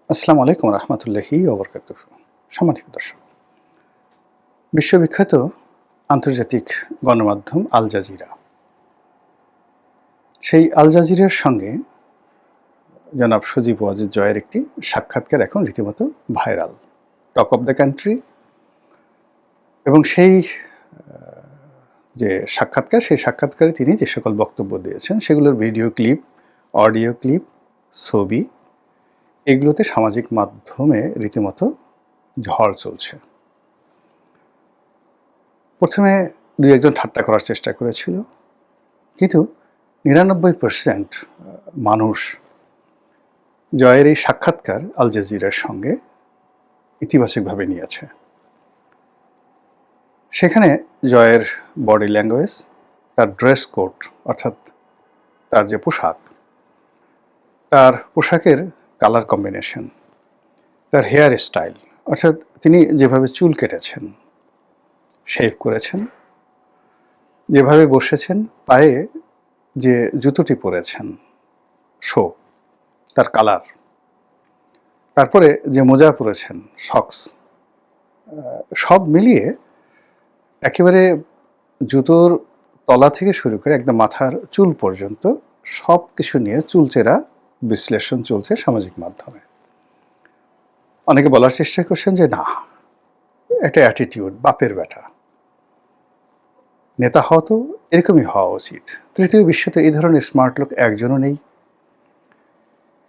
আসসালামু আলাইকুম রহমতুল্লাহি ওবরকাতুহ। সম্মানিত দর্শক, বিশ্ববিখ্যাত আন্তর্জাতিক গণমাধ্যম আল জাজিরা, সেই আল জাজিরার সঙ্গে জনাব সজীব ওয়াজেদ জয়ের একটি সাক্ষাৎকার এখন রীতিমতো viral, talk of the country. এবং সেই যে সাক্ষাৎকার, সেই সাক্ষাৎকারে তিনি যে সকল বক্তব্য দিয়েছেন সেগুলোর ভিডিও ক্লিপ, অডিও ক্লিপ, ছবি, এগুলোতে সামাজিক মাধ্যমে রীতিমতো ঝড় চলছে। প্রথমে দুই একজন ঠাট্টা করার চেষ্টা করেছিল, কিন্তু ৯৯% মানুষ জয়ের এই সাক্ষাৎকার আল জাজিরার সঙ্গে ইতিবাচকভাবে নিয়েছে। সেখানে জয়ের বডি ল্যাঙ্গুয়েজ, তার ড্রেস কোড অর্থাৎ তার যে পোশাক, তার পোশাকের কালার কম্বিনেশন, তার হেয়ার স্টাইল অর্থাৎ তিনি যেভাবে চুল কেটেছেন, শেভ করেছেন, যেভাবে বসেছেন, পায়ে যে জুতোটি পরেছেন শো, তার কালার, তারপরে যে মোজা পরেছেন, সক্স, সব মিলিয়ে একেবারে জুতোর তলা থেকে শুরু করে একদম মাথার চুল পর্যন্ত সব কিছু নিয়ে চুলচেরা বিশ্লেষণ চলছে সামাজিক মাধ্যমে। অনেকে বলার চেষ্টা করছেন যে না, এটা অ্যাটিটিউড, বাপের বেটা, নেতা হওয়া তো এরকমই হওয়া উচিত। তৃতীয় বিশ্বে তো এই ধরনের স্মার্ট লোক একজনও নেই।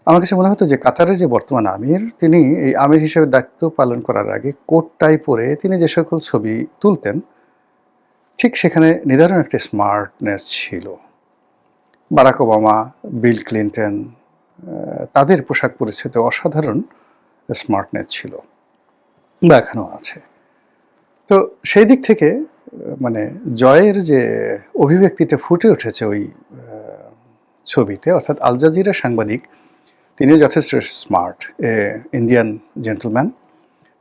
আমার কাছে মনে হতো যে কাতারের যে বর্তমান আমির, তিনি এই আমির হিসেবে দায়িত্ব পালন করার আগে কোট টাই পরে তিনি যে সকল ছবি তুলতেন, ঠিক সেখানে নিদারুণ একটা স্মার্টনেস ছিল। বারাক ওবামা, বিল ক্লিন্টন, তাদের পোশাক পরিচ্ছদে অসাধারণ স্মার্টনেস ছিল, বা এখনও আছে। তো সেই দিক থেকে মানে জয়ের যে অভিব্যক্তিটা ফুটে উঠেছে ওই ছবিতে, অর্থাৎ আল জাজিরা সাংবাদিক, তিনিও যথেষ্ট স্মার্ট, ইন্ডিয়ান জেন্টলম্যান।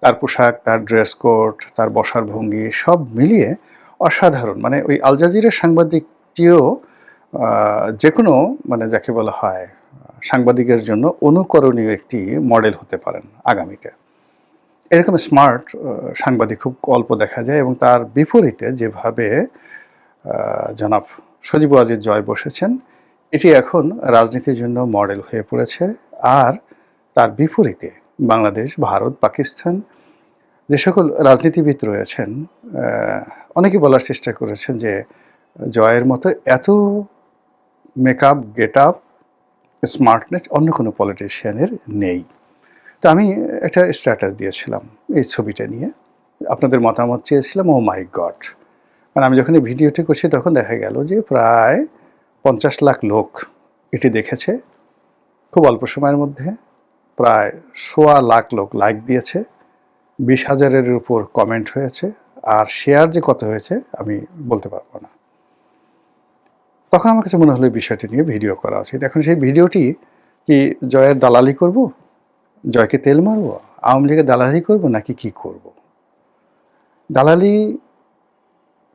তার পোশাক, তার ড্রেস কোড, তার বসার ভঙ্গি সব মিলিয়ে অসাধারণ। মানে ওই আল জাজিরার সাংবাদিকটিও যে কোনো মানে যাকে বলা হয় সাংবাদিকের জন্য অনুকরণীয় একটি মডেল হতে পারেন আগামীতে। এরকম স্মার্ট সাংবাদিক খুব অল্প দেখা যায়। এবং তার বিপরীতে যেভাবে জনাব সজীব ওয়াজেদ জয় বসেছেন, এটি এখন রাজনীতির জন্য মডেল হয়ে পড়েছে। আর তার বিপরীতে বাংলাদেশ, ভারত, পাকিস্তান যে সকল রাজনীতিবিদ রয়েছেন, অনেকে বলার চেষ্টা করেছেন যে জয়ের মতো এত মেকআপ, গেট আপ, স্মার্টনেস অন্য কোনো পলিটিশিয়ানের নেই। তো আমি একটা স্ট্যাটাস দিয়েছিলাম এই ছবিটা নিয়ে, আপনাদের মতামত চেয়েছিলাম। ও মাই গড! মানে আমি যখন এই ভিডিওটি করছি তখন দেখা গেল যে প্রায় 50 লাখ লোক এটি দেখেছে খুব অল্প সময়ের মধ্যে। প্রায় 1.25 লাখ লোক লাইক দিয়েছে, 20,000-এর উপর কমেন্ট হয়েছে, আর শেয়ার যে কত হয়েছে আমি বলতে পারবো না। তখন আমার কাছে মনে হলো এই বিষয়টি নিয়ে ভিডিও করা উচিত। এখন সেই ভিডিওটি কি জয়ের দালালি করব, জয়কে তেল মারবো, আওয়ামী লীগের দালালি করব, নাকি কি করব? দালালি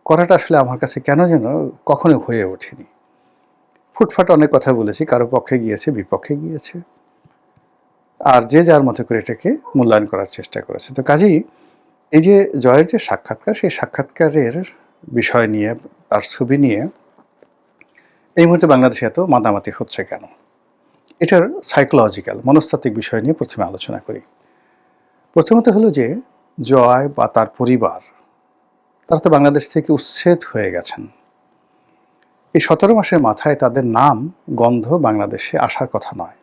করাটা আসলে আমার কাছে কেন যেন কখনো হয়ে ওঠেনি। ফুটফাট অনেক কথা বলেছি, কারো পক্ষে গিয়েছে, বিপক্ষে গিয়েছে, আর যে যার মতো করে এটাকে মূল্যায়ন করার চেষ্টা করেছে। তো কাজেই এই যে জয়ের যে সাক্ষাৎকার, সেই সাক্ষাৎকারের বিষয় নিয়ে, তার ছবি নিয়ে এই মুহূর্তে বাংলাদেশে এত মাতামাতি হচ্ছে কেন, এটার সাইকোলজিক্যাল, মনস্তাত্ত্বিক বিষয় নিয়ে প্রথমে আলোচনা করি। প্রথমত হলো যে জয় বা তার পরিবার, তারা তো বাংলাদেশ থেকে উচ্ছেদ হয়ে গেছেন। এই 17 মাসের মাথায় তাদের নাম গন্ধ বাংলাদেশে আসার কথা নয়।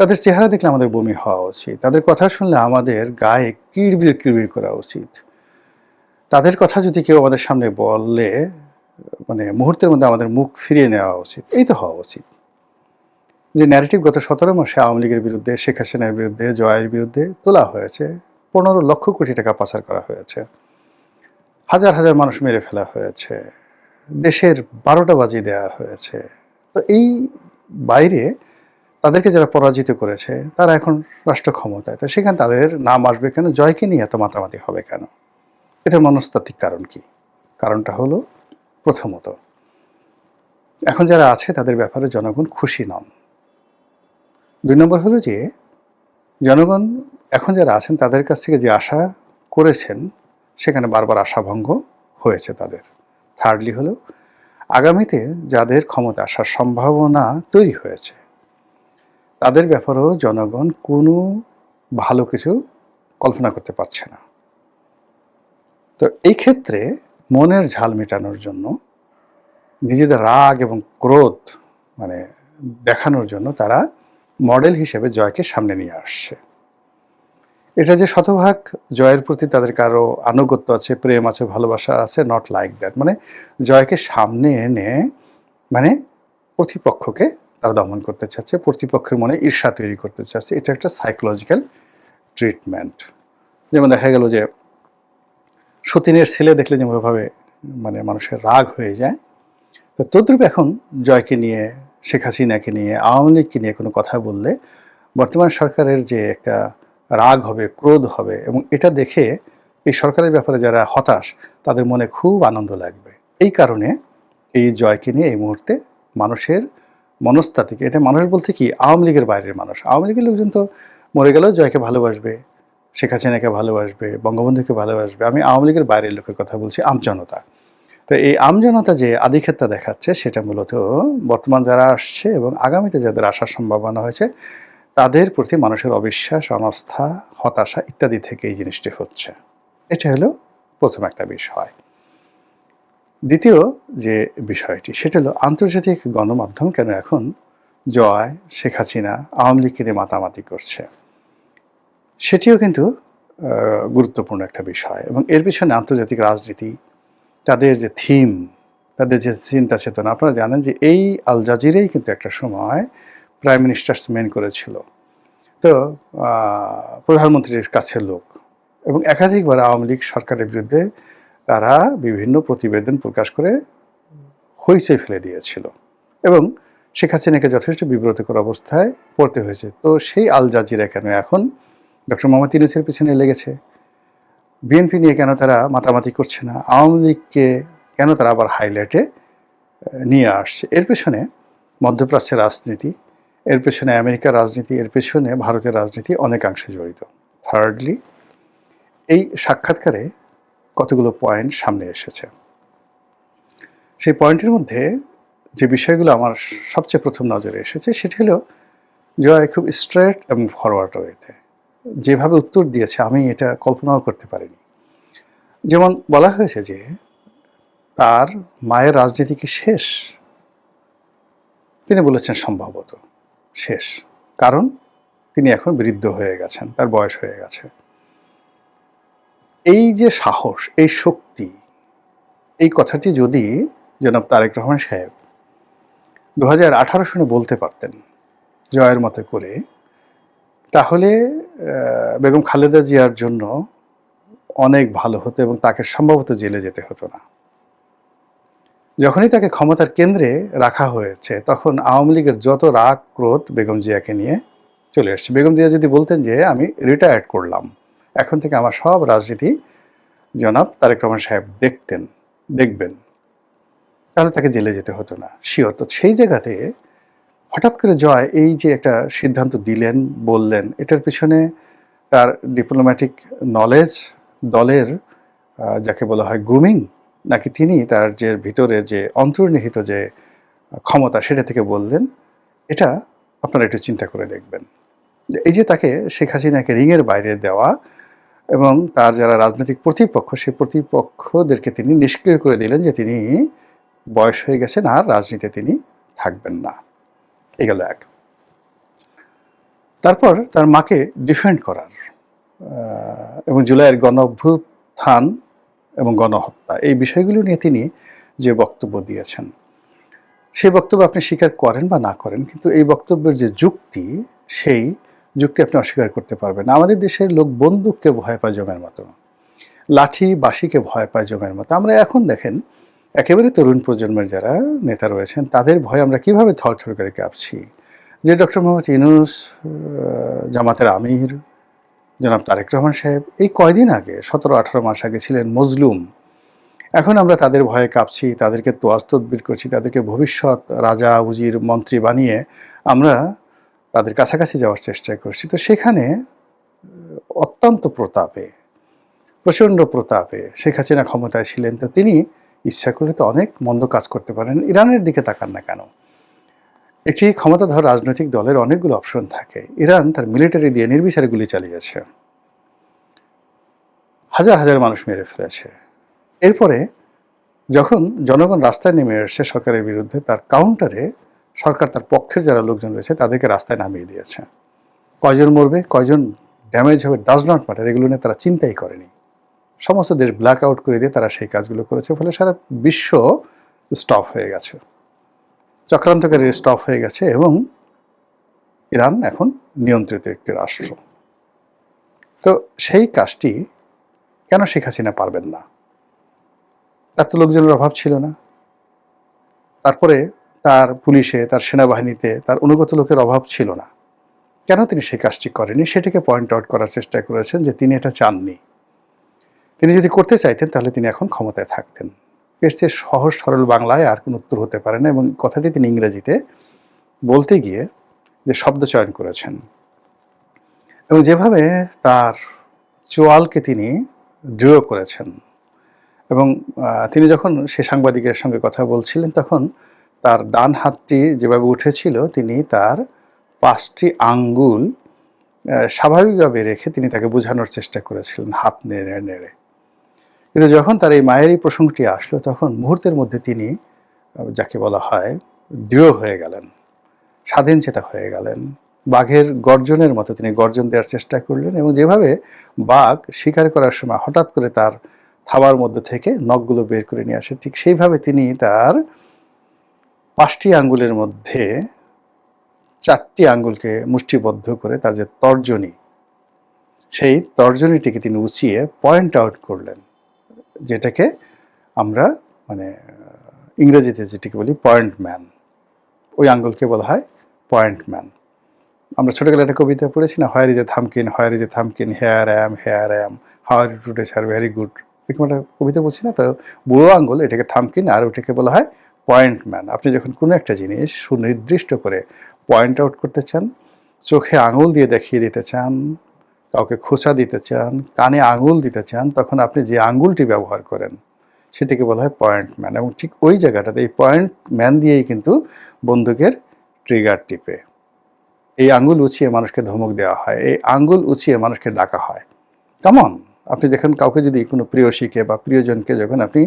তাদের চেহারা দেখলে আমাদের বমি হওয়া উচিত, তাদের কথা শুনলে আমাদের গায়ে কিড়বিড় কিড়বিড় করা উচিত। তাদের কথা যদি কেউ আমাদের সামনে বললে মানে মুহূর্তের মধ্যে আমাদের মুখ ফিরিয়ে নেওয়া উচিত। এই তো হওয়া উচিত। যে ন্যারেটিভ গত 17 মাসে আওয়ামী লীগের বিরুদ্ধে, শেখ হাসিনার বিরুদ্ধে, জয়ের বিরুদ্ধে তোলা হয়েছে, 15 লক্ষ কোটি টাকা পাচার করা হয়েছে, হাজার হাজার মানুষ মেরে ফেলা হয়েছে, দেশের 12টা বাজিয়ে দেওয়া হয়েছে। তো এই বাইরে তাদেরকে যারা পরাজিত করেছে তারা এখন রাষ্ট্র ক্ষমতায়, তো সেখানে তাদের নাম আসবে কেন, জয়কে নিয়ে এত মাতামাতি হবে কেন? এটার মনস্তাত্ত্বিক কারণ কি? কারণটা হলো, প্রথমত এখন যারা আছে তাদের ব্যাপারে জনগণ খুশি নন। 2 নম্বর হলো যে জনগণ এখন যারা আছেন তাদের কাছ থেকে যে আশা করেছেন সেখানে বারবার আশাভঙ্গ হয়েছে তাদের। থার্ডলি হলো আগামীতে যাদের ক্ষমতা আসার সম্ভাবনা তৈরি হয়েছে তাদের ব্যাপারেও জনগণ কোনো ভালো কিছু কল্পনা করতে পারছে না। তো এই ক্ষেত্রে মনের ঝাল মেটানোর জন্য নিজেদের রাগ এবং ক্রোধ মানে দেখানোর জন্য তারা মডেল হিসেবে জয়কে সামনে নিয়ে আসছে। এটা যে শতভাগ জয়ের প্রতি তাদের কারো আনুগত্য আছে, প্রেম আছে, ভালোবাসা আছে, নট লাইক দ্যাট। মানে জয়কে সামনে এনে মানে প্রতিপক্ষকে তারা দমন করতে চাচ্ছে, প্রতিপক্ষের মনে ঈর্ষা তৈরি করতে চাচ্ছে। এটা একটা সাইকোলজিক্যাল ট্রিটমেন্ট। যেমন দেখা গেল যে সতীনের ছেলে দেখলে যেভাবে মানে মানুষের রাগ হয়ে যায়, তো তদ্রূপ এখন জয়কে নিয়ে, শেখ হাসিনাকে নিয়ে, আওয়ামী লীগকে নিয়ে কোনো কথা বললে বর্তমান সরকারের যে একটা রাগ হবে, ক্রোধ হবে, এবং এটা দেখে এই সরকারের ব্যাপারে যারা হতাশ তাদের মনে খুব আনন্দ লাগবে। এই কারণে এই জয়কে নিয়ে এই মুহূর্তে মানুষের মনস্তাত্ত্বিক, এটা মানুষ বলতে কি আওয়ামী লীগের বাইরের মানুষ, আওয়ামী লীগের লোকজন তো মরে গেলেও জয়কে ভালোবাসবে, শেখ হাসিনাকে ভালোবাসবে, বঙ্গবন্ধুকে ভালোবাসবে। আমি আওয়ামী লীগের বাইরের লোকের কথা বলছি, আমজনতা। তো এই আমজনতা যে আধিক্যতা দেখাচ্ছে সেটা মূলত বর্তমান যারা আসছে এবং আগামীতে যাদের আসার সম্ভাবনা হয়েছে তাদের প্রতি মানুষের অবিশ্বাস, অনাস্থা, হতাশা ইত্যাদি থেকে এই জিনিসটি হচ্ছে। এটা হলো প্রথম একটা বিষয়। দ্বিতীয় যে বিষয়টি সেটা হলো আন্তর্জাতিক গণমাধ্যম কেন এখন জয়, শেখ হাসিনা, আওয়ামী লীগকে নিয়ে মাতামাতি করছে, সেটিও কিন্তু গুরুত্বপূর্ণ একটা বিষয়। এবং এর পিছনে আন্তর্জাতিক রাজনীতি, তাদের যে থিম, তাদের যে চিন্তা চেতনা, আপনারা জানেন যে এই আল জাজিরাই কিন্তু একটা সময় প্রাইম মিনিস্টার্স মেন করেছিল, তো প্রধানমন্ত্রীর কাছের লোক, এবং একাধিকবার আওয়ামী লীগ সরকারের বিরুদ্ধে তারা বিভিন্ন প্রতিবেদন প্রকাশ করে হইচই ফেলে দিয়েছিল এবং শেখ হাসিনাকে যথেষ্ট বিব্রতকর অবস্থায় পড়তে হয়েছে। তো সেই আল জাজিরা কেন এখন ডক্টর মোহাম্মদ ইউনূসের পিছনে লেগেছে? বিএনপি নিয়ে কেন তারা মাতামাতি করছে না? আওয়ামী লীগকে কেন তারা আবার হাইলাইটে নিয়ে আসছে? এর পেছনে মধ্যপ্রাচ্যের রাজনীতি, এর পেছনে আমেরিকার রাজনীতি, এর পেছনে ভারতের রাজনীতি অনেকাংশে জড়িত। থার্ডলি, এই সাক্ষাৎকারে কতগুলো পয়েন্ট সামনে এসেছে। সেই পয়েন্টের মধ্যে যে বিষয়গুলো আমার সবচেয়ে প্রথম নজরে এসেছে সেটা হলো জয় খুব স্ট্রেট এবং ফরওয়ার্ড ওয়েতে যেভাবে উত্তর দিয়েছে আমি এটা কল্পনাও করতে পারিনি। যেমন বলা হয়েছে যে তার মায়ের রাজনীতি কি শেষ? তিনি বলেছেন সম্ভবত শেষ, কারণ তিনি এখন বৃদ্ধ হয়ে গেছেন, তার বয়স হয়ে গেছে। এই যে সাহস, এই শক্তি, এই কথাটি যদি জনাব তারেক রহমান সাহেব 2018 সনে বলতে পারতেন জয়ের মতো করে, তাহলে বেগম খালেদা জিয়ার জন্য অনেক ভালো হতো এবং তাকে সম্ভবত জেলে যেতে হতো না। যখনই তাকে ক্ষমতার কেন্দ্রে রাখা হয়েছে তখন আওয়ামী লীগের যত রাগ ক্রোধ বেগম জিয়াকে নিয়ে চলে এসছে। বেগম জিয়া যদি বলতেন যে আমি রিটায়ার্ড করলাম, এখন থেকে আমার সব রাজনীতি জনাব তারেক রহমান সাহেব দেখবেন, তাহলে তাকে জেলে যেতে হতো না, শিওর। তো সেই জায়গাতে হঠাৎ করে জয় এই যে একটা সিদ্ধান্ত দিলেন, বললেন, এটার পিছনে তার ডিপ্লোম্যাটিক নলেজ, দলের যাকে বলা হয় গ্রুমিং, নাকি তিনি তার যে ভিতরে যে অন্তর্নিহিত যে ক্ষমতা সেটা থেকে বললেন, এটা আপনারা একটু চিন্তা করে দেখবেন। এই যে তাকে শেখ হাসিনাকে রিংয়ের বাইরে দেওয়া এবং তার যারা রাজনৈতিক প্রতিপক্ষ সেই প্রতিপক্ষদেরকে তিনি নিষ্ক্রিয় করে দিলেন যে তিনি বয়স হয়ে গেছেন আর রাজনীতিতে তিনি থাকবেন না। এগুলো এক। তারপর তার মাকে ডিফেন্ড করার এবং জুলাইয়ের গণ অভ্যুত্থান এবং গণহত্যা এই বিষয়গুলো নিয়ে তিনি যে বক্তব্য দিয়েছেন, সেই বক্তব্য আপনি স্বীকার করেন বা না করেন, কিন্তু এই বক্তব্যের যে যুক্তি, সেই যুক্তি আপনি অস্বীকার করতে পারবেন না। আমাদের দেশের লোক বন্দুককে ভয় পায় জমের মতো, লাঠি বাঁশিকে ভয় পায় জমের মতো। আমরা এখন দেখেন একেবারে তরুণ প্রজন্মের যারা নেতা রয়েছেন তাদের ভয়ে আমরা কিভাবে থরথর করে কাঁপছি। যে ডক্টর মোহাম্মদ ইউনূস, জামাতের আমির জনাব তারেক রহমান সাহেব এই কয়দিন আগে 17-18 মাস আগে ছিলেন মজলুম, এখন আমরা তাদের ভয়ে কাঁপছি, তাদেরকে তোয়াজ তদবির করছি, তাদেরকে ভবিষ্যৎ রাজা উজির মন্ত্রী বানিয়ে আমরা তাদের কাছাকাছি যাওয়ার চেষ্টা করছি। তো সেখানে অত্যন্ত প্রতাপে, প্রচণ্ড প্রতাপে শেখ হাসিনা ক্ষমতায় ছিলেন, তো তিনি ইচ্ছা করলে তো অনেক মন্দ কাজ করতে পারেন। ইরানের দিকে তাকান না কেন? একটি ক্ষমতাধর রাজনৈতিক দলের অনেকগুলো অপশন থাকে। ইরান তার মিলিটারি দিয়ে নির্বিচারে গুলি চালিয়েছে, হাজার হাজার মানুষ মেরে ফেলেছে। এরপরে যখন জনগণ রাস্তায় নেমে এসেছে সরকারের বিরুদ্ধে, তার কাউন্টারে সরকার তার পক্ষের যারা লোকজন রয়েছে তাদেরকে রাস্তায় নামিয়ে দিয়েছে। কয়জন মরবে, কয়জন ড্যামেজ হবে, ডাজ নট ম্যাটার, এগুলো নিয়ে তারা চিন্তাই করেনি। সমস্ত দেশ ব্ল্যাক আউট করে দিয়ে তারা সেই কাজগুলো করেছে, ফলে সারা বিশ্ব স্টপ হয়ে গেছে, চক্রান্তকারী স্টপ হয়ে গেছে, এবং ইরান এখন নিয়ন্ত্রিত একটি রাষ্ট্র। তো সেই কাজটি কেন শেখ হাসিনা পারবেন না? তার তো লোকজনের অভাব ছিল না। তারপরে তার পুলিশে, তার সেনাবাহিনীতে তার অনুগত লোকের অভাব ছিল না। কেন তিনি সেই কাজটি করেনি সেটাকে পয়েন্ট আউট করার চেষ্টা করেছেন, যে তিনি এটা চাননি। তিনি যদি করতে চাইতেন তাহলে তিনি এখন ক্ষমতায় থাকতেন। এর চেয়ে সহজ সরল বাংলায় আর কোনো উত্তর হতে পারে না। এবং কথাটি তিনি ইংরেজিতে বলতে গিয়ে যে শব্দ চয়ন করেছেন এবং যেভাবে তার চোয়ালকে তিনি দৃঢ় করেছেন, এবং তিনি যখন সে সাংবাদিকের সঙ্গে কথা বলছিলেন তখন তার ডান হাতটি যেভাবে উঠেছিল, তিনি তার 5টি আঙ্গুল স্বাভাবিকভাবে রেখে তিনি তাকে বোঝানোর চেষ্টা করেছিলেন, হাত নেড়ে নেড়ে। কিন্তু যখন তার এই মায়ের এই প্রসঙ্গটি আসলো, তখন মুহূর্তের মধ্যে তিনি যাকে বলা হয় দৃঢ় হয়ে গেলেন, স্বাধীন চেতা হয়ে গেলেন। বাঘের গর্জনের মতো তিনি গর্জন দেওয়ার চেষ্টা করলেন, এবং যেভাবে বাঘ শিকার করার সময় হঠাৎ করে তার থাবার মধ্যে থেকে নখগুলো বের করে নিয়ে আসে, ঠিক সেইভাবে তিনি তার 5টি আঙ্গুলের মধ্যে 4টি আঙ্গুলকে মুষ্টিবদ্ধ করে তার যে তর্জনী, সেই তর্জনীটিকে তিনি উঁচিয়ে পয়েন্ট আউট করলেন, যেটাকে আমরা মানে ইংরেজিতে যেটিকে বলি পয়েন্ট ম্যান। ওই আঙ্গুলকে বলা হয় পয়েন্ট ম্যান। আমরা ছোটবেলায় একটা কবিতা পড়েছি না, where is a thumbkin, where is a thumbkin, here am, how are you today sir, very good, এরকম একটা কবিতা বলছি না? তো বুড়ো আঙ্গুল এটাকে থামকিন, আর ওটাকে বলা হয় পয়েন্ট ম্যান। আপনি যখন কোনো একটা জিনিস সুনির্দিষ্ট করে পয়েন্ট আউট করতে চান, চোখে আঙুল দিয়ে দেখিয়ে দিতে চান, কাউকে খোঁচা দিতে চান, কানে আঙুল দিতে চান, তখন আপনি যে আঙুলটি ব্যবহার করেন সেটাকে বলা হয় পয়েন্ট ম্যান। এবং ঠিক ওই জায়গাটাতে এই পয়েন্ট ম্যান দিয়েই কিন্তু বন্দুকের ট্রিগার টিপে এই আঙ্গুল উঁচিয়ে মানুষকে ধমক দেওয়া হয়, এই আঙ্গুল উঁচিয়ে মানুষকে ডাকা হয়। কেমন? আপনি দেখেন কাউকে যদি কোনো প্রিয়সীকে বা প্রিয়জনকে যখন আপনি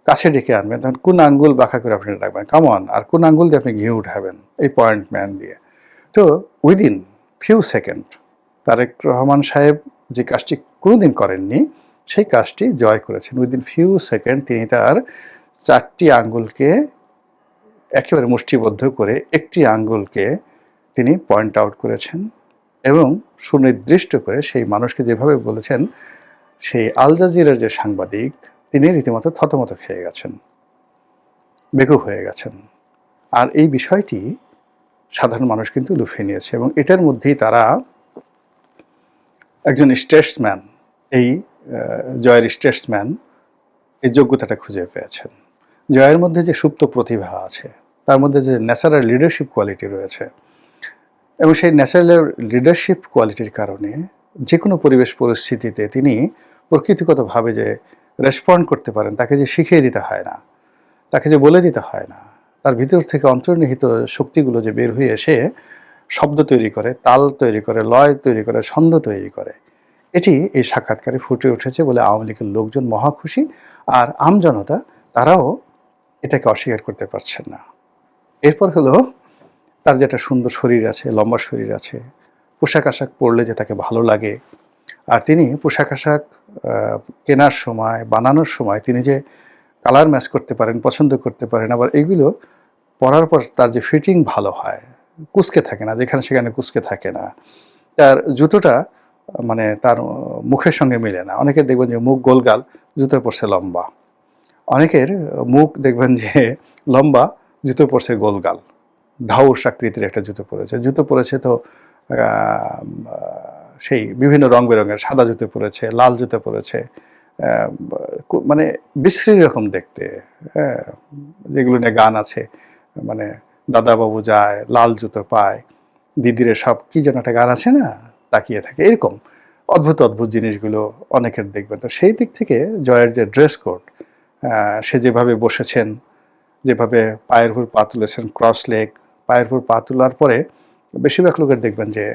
কাছে ডেকে আনবেন, তখন কোন আঙ্গুল বাঁকা করে আপনি ডাকবেন কেমন, আর কোন আঙ্গুল দিয়ে আপনি ঘি উঠাবেন? এই পয়েন্ট ম্যান দিয়ে। তো within few second Tarique Rahman সাহেব যে কাজটি কোনোদিন করেননি, সেই কাজটি জয় করেছেন। উইদিন ফিউ সেকেন্ড তিনি তার 4টি আঙ্গুলকে একেবারে মুষ্টিবদ্ধ করে একটি আঙ্গুলকে তিনি পয়েন্ট আউট করেছেন, এবং সুনির্দিষ্ট করে সেই মানুষকে যেভাবে বলেছেন, সেই আল জাজিরার যে সাংবাদিক তিনি রীতিমতো থতমত খেয়ে গেছেন, বেকুব হয়ে গেছেন। আর এই বিষয়টি সাধারণ মানুষ কিন্তু লুফিয়ে নিয়েছে, এবং এটার মধ্যেই তারা একজন স্টেটসম্যান, এই জয়ের স্টেটসম্যান এই যোগ্যতাটা খুঁজে পেয়েছেন। জয়ের মধ্যে যে সুপ্ত প্রতিভা আছে, তার মধ্যে যে ন্যাচারাল লিডারশিপ কোয়ালিটি রয়েছে, এবং সেই ন্যাচারাল লিডারশিপ কোয়ালিটির কারণে যে কোনো পরিবেশ পরিস্থিতিতে তিনি প্রকৃতিগতভাবে যে রেসপন্ড করতে পারেন, তাকে যে শিখিয়ে দিতে হয় না, তাকে যে বলে দিতে হয় না, তার ভিতর থেকে অন্তর্নিহিত শক্তিগুলো যে বের হয়ে এসে শব্দ তৈরি করে, তাল তৈরি করে, লয় তৈরি করে, ছন্দ তৈরি করে, এটি এই সাক্ষাৎকারে ফুটে উঠেছে বলে আওয়ামী লীগের লোকজন মহা খুশি। আর আমজনতা তারাও এটাকে অস্বীকার করতে পারছেন না। এরপর হলো তার যেটা সুন্দর শরীর আছে, লম্বা শরীর আছে, পোশাক আশাক পরলে যে তাকে ভালো লাগে, আর তিনি পোশাক আশাক কেনার সময়, বানানোর সময় তিনি যে কালার ম্যাচ করতে পারেন, পছন্দ করতে পারেন, আবার এগুলো পরার পর তার যে ফিটিং ভালো হয়, কুঁচকে থাকে না, যেখানে সেখানে কুঁচকে থাকে না, তার জুতোটা মানে তার মুখের সঙ্গে মিলে না। অনেকের দেখবেন যে মুখ গোলগাল, জুতো পরছে লম্বা, অনেকের মুখ দেখবেন যে লম্বা, জুতো পরছে গোলগাল, ঢাউস আকৃতির একটা জুতো পরেছে। জুতো পরেছে তো সেই বিভিন্ন রং বেরঙের, সাদা জুতো পরেছে, লাল জুতো পরেছে, মানে বিশ্রী রকম দেখতে। হ্যাঁ, যেগুলো নিয়ে গান আছে, মানে দাদাবাবু যায় লাল জুতো পায়, দিদিরে সব কি যেন একটা গান আছে না, তাকিয়ে থাকে, এরকম অদ্ভুত, অদ্ভুত জিনিসগুলো অনেকের দেখবেন। তো সেই দিক থেকে জয়ের যে ড্রেস কোড, সে যেভাবে বসেছেন, যেভাবে পায়ের উপর পা তুলেছেন ক্রস লেগ, পায়ের উপর পা তোলার পরে বেশিরভাগ লোকের দেখবেন যে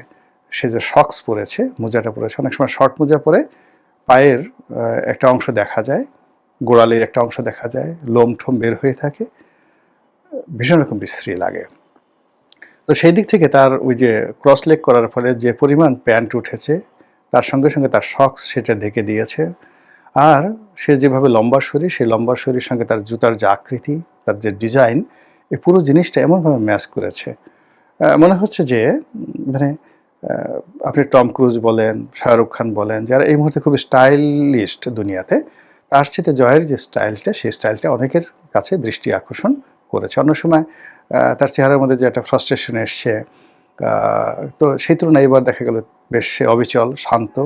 সে যে সক্স পরেছে, মোজাটা পরেছে, অনেক সময় শর্ট মোজা পরে পায়ের একটা অংশ দেখা যায়, গোড়ালির একটা অংশ দেখা যায়, লোম-ঠোম বের হয়ে থাকে। ভীষণ রকম বিশ্রী লাগে। তো সেই দিক থেকে তার ওই যে ক্রস লেগ করার ফলে যে পরিমাণ প্যান্ট উঠেছে, তার সঙ্গে, সঙ্গে তার সক্স সেটা ঢেকে দিয়েছে। আর সে যেভাবে লম্বা শরীর, সেই লম্বা শরীরের সঙ্গে তার জুতার যে আকৃতি, তার যে ডিজাইন, এই পুরো জিনিসটা এমনভাবে ম্যাচ করেছে। মনে হচ্ছে যে মানে আ আপনি টম ক্রুজ বলেন, শাহরুখ খান বলেন, যারা এই মুহূর্তে খুবই স্টাইলিস্ট দুনিয়াতে, তার চেয়ে জয়ের যে স্টাইলটা, সেই স্টাইলটা অনেকের কাছে দৃষ্টি আকর্ষণ করেছে। অন্য সময় তার চেহারার মধ্যে যে একটা ফ্রাস্ট্রেশন এসছে, আ তো সেই তুলনায় এবার দেখা গেল বেশ সে অবিচল, শান্ত।